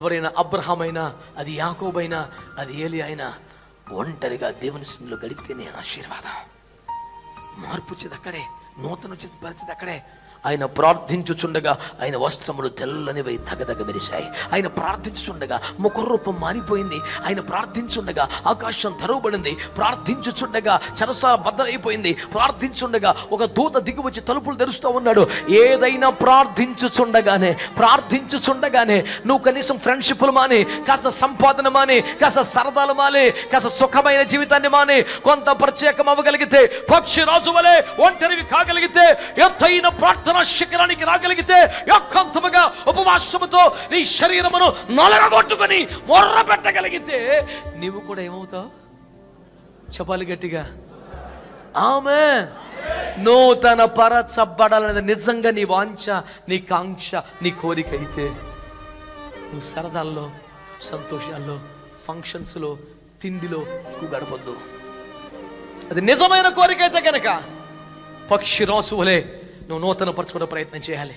ఎవరైనా అబ్రహాం అయినా, అది యాకోబైనా, అది ఏలి అయినా, ఒంటరిగా దేవుని సన్నిధిలో గడిపితేనే ఆశీర్వాదం. మార్పు వచ్చేది అక్కడే, నూతన వచ్చేది పరిస్థితి అక్కడే. ఆయన ప్రార్థించుచుండగా ఆయన వస్త్రములు తెల్లనివై తగదగ మెరిశాయి. ఆయన ప్రార్థించుచుండగా ముఖరూపం మారిపోయింది. ఆయన ప్రార్థించుండగా ఆకాశం తెరవబడింది. ప్రార్థించుచుండగా చెరసాల బద్దలైపోయింది. ప్రార్థించుండగా ఒక దూత దిగివచ్చి తలుపులు తెరుస్తూ ఉన్నాడు. ఏదైనా ప్రార్థించుచుండగానే నువ్వు కనీసం ఫ్రెండ్షిప్లు మాని, కాస్త సంపాదన మాని, కాస్త సరదాలు మాని, కాస్త సుఖమైన జీవితాన్ని మాని, కొంత ప్రత్యేకం అవ్వగలిగితే, పక్షి రాజు వలె ఒంటరివి కాగలిగితే, ఎత్తైన ప్రార్థన శిఖరానికి రాగలిగితే, ఏకాంతముగా ఉపవాసముతో నీ శరీరమును నలగగొట్టుకొని మొర్ర పెట్టగలిగితే, నీవు కూడా ఏమవుతావు? చెప్పాలి గట్టిగా, ఆమేన్. నూతన పరచబడాలనేది నిజంగా నీ వాంఛ, నీ కాంక్ష, నీ కోరిక అయితే, నువ్వు సరదాల్లో, సంతోషాల్లో, ఫంక్షన్స్లో, తిండిలో ఎక్కువ గడపొద్దు. అది నిజమైన కోరిక అయితే కనుక పక్షి రాసు వలె నువ్వు నూతన పరచుకోవడం ప్రయత్నం చేయాలి.